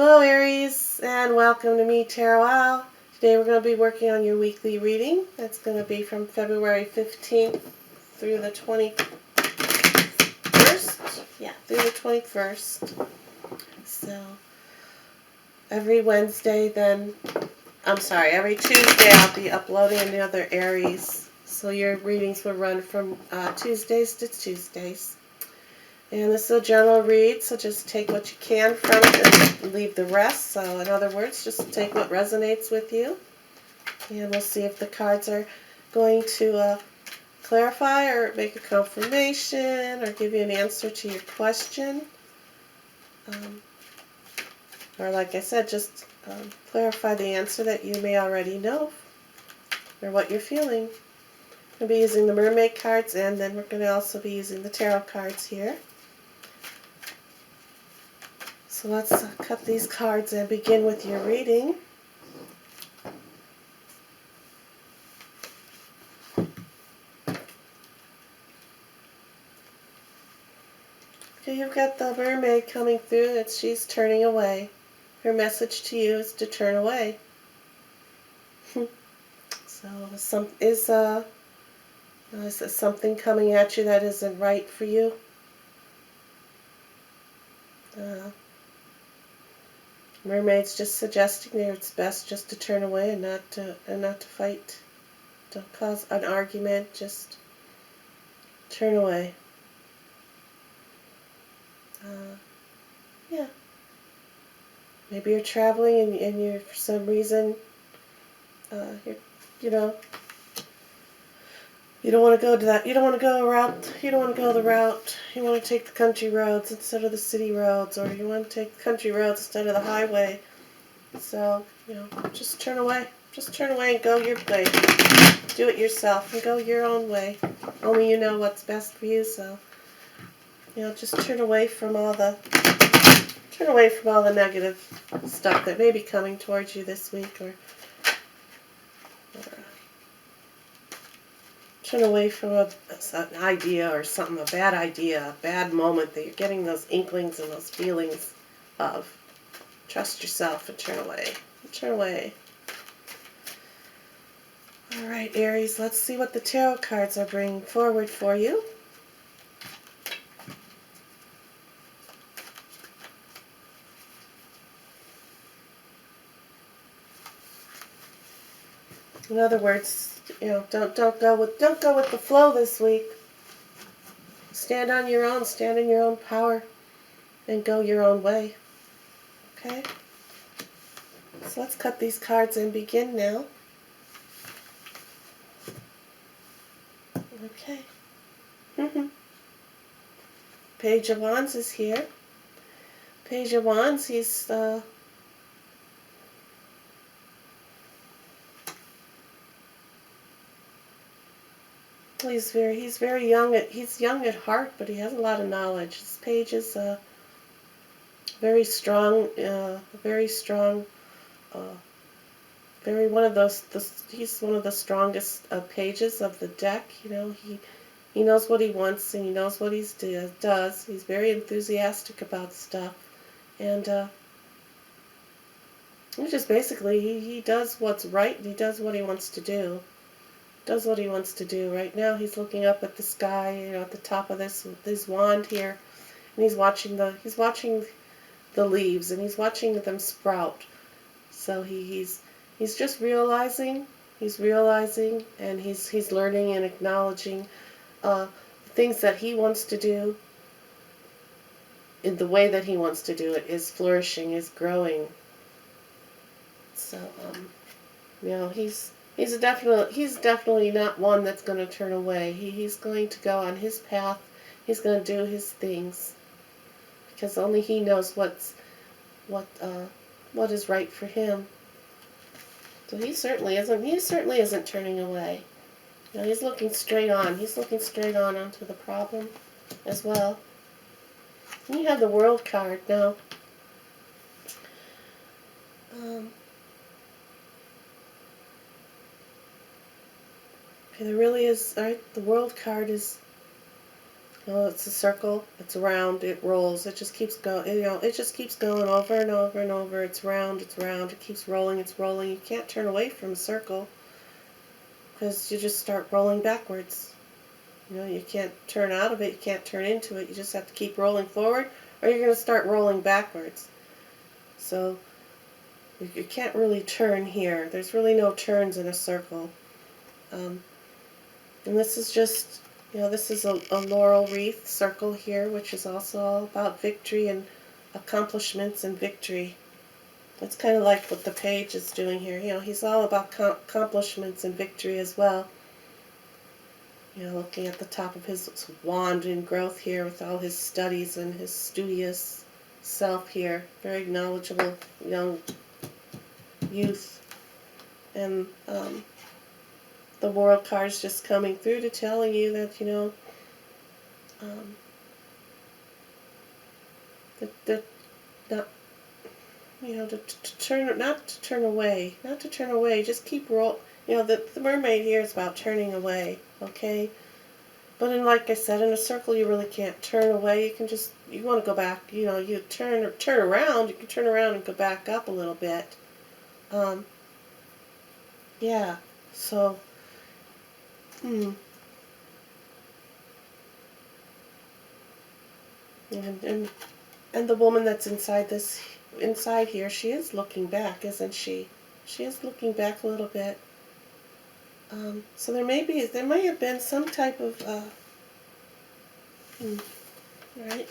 Hello Aries, and welcome to me, Tarot Owl. Today we're going to be working on your weekly reading. That's going to be from February 15th through the 21st. Yeah, through the 21st. So, every Tuesday I'll be uploading another Aries. So your readings will run from Tuesdays to Tuesdays. And this is a general read, so just take what you can from it and leave the rest. So in other words, just take what resonates with you. And we'll see if the cards are going to clarify or make a confirmation or give you an answer to your question. Or like I said, just clarify the answer that you may already know or what you're feeling. We'll be using the mermaid cards, and then we're going to also be using the tarot cards here. So let's cut these cards and begin with your reading. Okay, you've got the mermaid coming through, that she's turning away. Her message to you is to turn away. So is there something coming at you that isn't right for you? Mermaid's just suggesting there it's best just to turn away and not to fight. Don't cause an argument, just turn away. Yeah. Maybe you're traveling and you're, for some reason, you don't want to go to that. You don't want to go the route. You want to take the country roads instead of the city roads, or you want to take the country roads instead of the highway. So, just turn away. Just turn away and go your way. Do it yourself and go your own way. Only you know what's best for you, so, just turn away from all the negative stuff that may be coming towards you this week, or turn away from an idea or something, a bad idea, a bad moment that you're getting those inklings and those feelings of. Trust yourself and turn away. Turn away. All right, Aries, let's see what the tarot cards are bringing forward for you. In other words, don't go with the flow this week. Stand on your own, stand in your own power, and go your own way. Okay? So let's cut these cards and begin now. Okay. Page of Wands is here. Page of Wands, he's very young. He's young at heart, but he has a lot of knowledge. His page is very strong. Very one of those. He's one of the strongest pages of the deck. He knows what he wants and he knows what he does. He's very enthusiastic about stuff, and just basically he does what's right and he does what he wants to do. Right now he's looking up at the sky, at the top of this wand here, and he's watching the leaves and he's watching them sprout. So he's just realizing, and he's learning and acknowledging things that he wants to do in the way that he wants to do it is flourishing, is growing. So he's definitely not one that's going to turn away. He's going to go on his path. He's going to do his things, because only he knows what is right for him. So he certainly isn't turning away. He's looking straight on. He's looking straight on onto the problem as well. And you have the World card now. Okay, there really is. All right, the World card is It's a circle, it's round, it rolls, it just keeps going, it just keeps going over and over and over. It's round, it keeps rolling, it's rolling. You can't turn away from a circle because you just start rolling backwards. You can't turn out of it, you can't turn into it. You just have to keep rolling forward or you're going to start rolling backwards. So you can't really turn here. There's really no turns in a circle. And this is just, this is a laurel wreath circle here, which is also all about victory and accomplishments and victory. It's kind of like what the page is doing here. He's all about accomplishments and victory as well. Looking at the top of his wand in growth here with all his studies and his studious self here. Very knowledgeable young youth. And the world card's just coming through to telling you that, that not, not to turn away, just keep roll. The mermaid here is about turning away, okay? But like I said, in a circle you really can't turn away. You want to go back, you turn around, you can turn around and go back up a little bit. Yeah, so, and the woman that's inside here, she is looking back, isn't she? She is looking back a little bit. So there may have been some type of, right?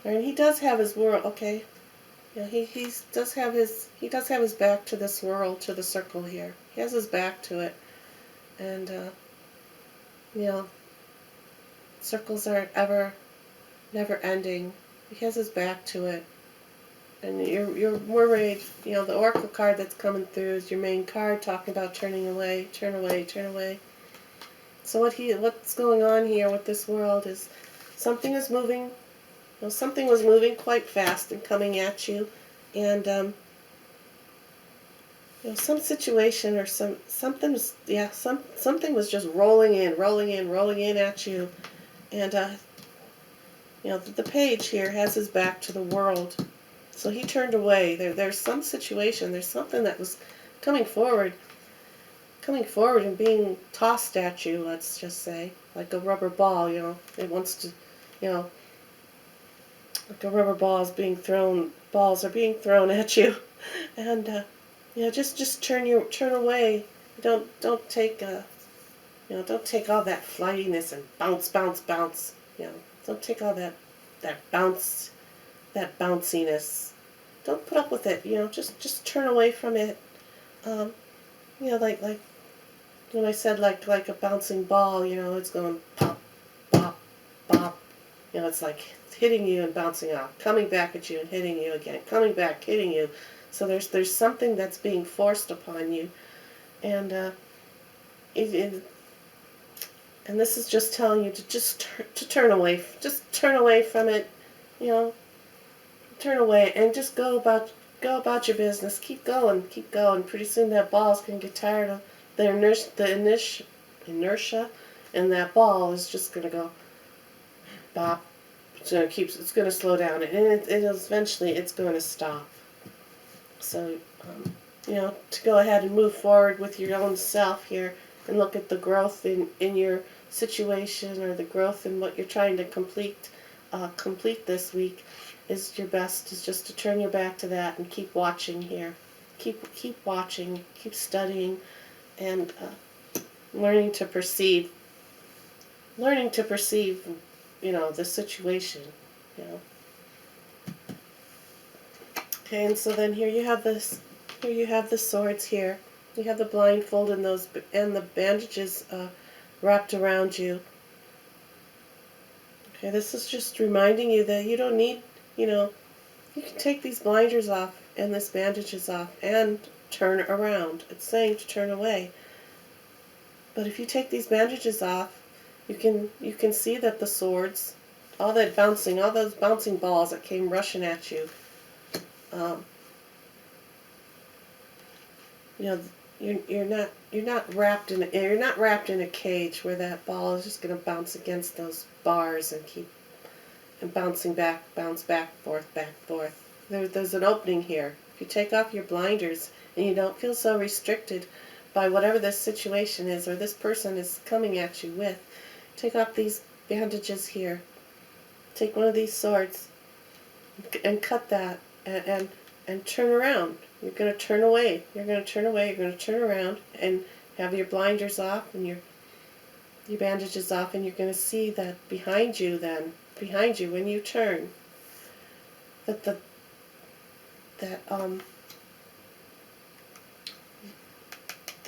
And he does have his world, okay? Yeah, he does have his back to this world, to the circle here. He has his back to it, and circles aren't ever, never ending. He has his back to it, and you're worried. The oracle card that's coming through is your main card, talking about turning away, turn away, turn away. So what's going on here with this world is something is moving. Something was moving quite fast and coming at you, and some situation or something was just rolling in at you, and the page here has his back to the world, so he turned away. There's some situation, there's something that was coming forward and being tossed at you. Let's just say, like a rubber ball. It wants to, like a rubber balls are being thrown at you, and just turn away. Don't take don't take all that flightiness and bounce. Don't take all that bounciness. Don't put up with it. Just turn away from it. Like when I said like a bouncing ball. It's going pop, pop, pop. It's like hitting you and bouncing off, coming back at you and hitting you again, coming back, hitting you. So there's something that's being forced upon you, and and this is just telling you to turn away, just turn away from it, turn away and just go about your business. Keep going. Pretty soon that ball's gonna get tired of the inertia, and that ball is just gonna go bop. It's going to slow down, and eventually it's going to stop. So, to go ahead and move forward with your own self here and look at the growth in your situation, or the growth in what you're trying to complete this week, is just to turn your back to that and keep watching here. Keep watching, keep studying, and learning to perceive the situation, Okay, and so then here you have the swords here. You have the blindfold and the bandages wrapped around you. Okay, this is just reminding you that you don't need, you can take these blinders off and this bandages off and turn around. It's saying to turn away. But if you take these bandages off, you can see that the swords, all those bouncing balls that came rushing at you, you're not wrapped in a cage where that ball is just going to bounce against those bars and keep and bounce back, forth. There's an opening here. If you take off your blinders and you don't feel so restricted by whatever this situation is or this person is coming at you with, take off these bandages here. Take one of these swords and cut that and turn around. You're going to turn away. You're going to turn away. You're going to turn around and have your blinders off and your bandages off, and you're going to see that behind you when you turn, that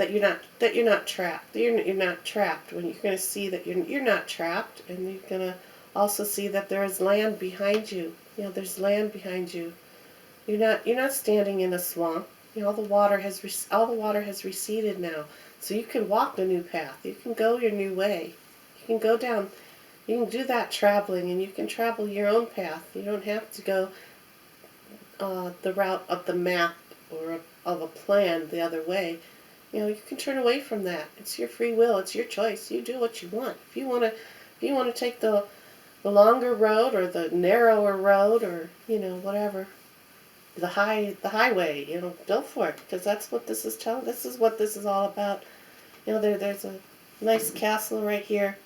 you're not trapped. You're not trapped. When you're going to see that you're not trapped, and you're going to also see that there is land behind you. There's land behind you. You're not standing in a swamp. All the water has receded now, so you can walk a new path. You can go your new way. You can go down. You can do that traveling, and you can travel your own path. You don't have to go the route of the map or of a plan the other way. You can turn away from that. It's your free will. It's your choice. You do what you want. If you want to take the longer road or the narrower road or whatever, the highway, go for it, because that's what this is telling. This is what this is all about. There's a nice castle right here.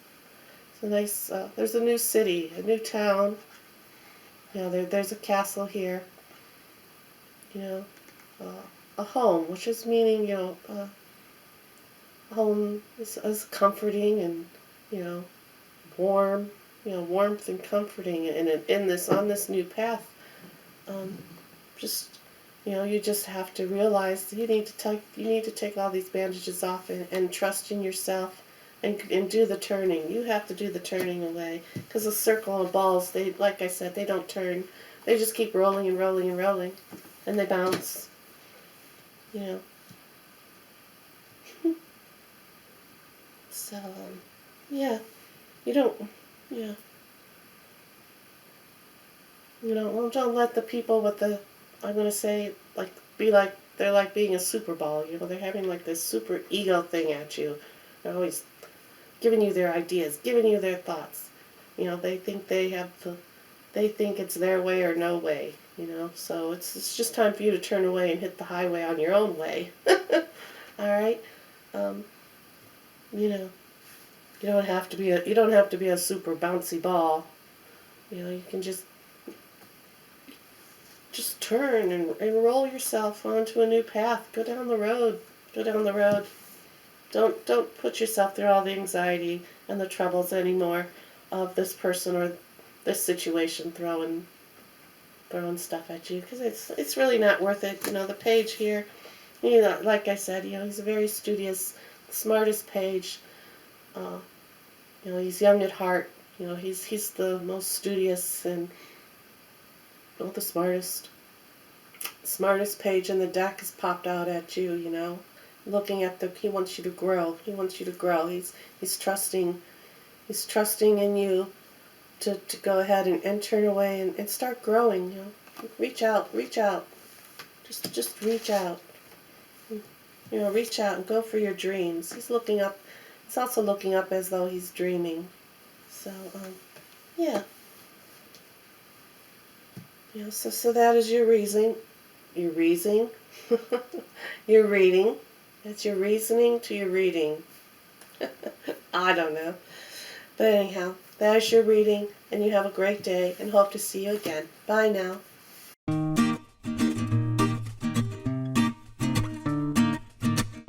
It's a nice. There's a new city, a new town. There's a castle here. A home, which is meaning, a home is comforting and warm, warmth and comforting, and on this new path. Just you just have to realize that you need to take all these bandages off and trust in yourself and do the turning. You have to do the turning away, because a circle of balls, they, like I said, they don't turn. They just keep rolling and rolling and rolling, and they bounce. So yeah, you don't yeah. Don't let the people with the, I'm going to say, they're like being a super ball. They're having like this super ego thing at you. They're always giving you their ideas, giving you their thoughts. They think they think it's their way or no way. So it's just time for you to turn away and hit the highway on your own way. All right. You don't have to be a super bouncy ball. You can just turn and roll yourself onto a new path. Go down the road. Don't put yourself through all the anxiety and the troubles anymore of this person or this situation throwing stuff at you, because it's really not worth it. The page here, like I said, he's a very studious, smartest page. He's young at heart. He's the most studious and the smartest page in the deck has popped out at you. Looking at he wants you to grow. He's trusting in you to go ahead and turn away and start growing. Reach out. Just reach out. Reach out and go for your dreams. He's looking up. He's also looking up as though he's dreaming. So yeah. So that is your reasoning. Your reasoning. Your reading. That's your reasoning to your reading. I don't know. But anyhow, that is your reading, and you have a great day, and hope to see you again. Bye now.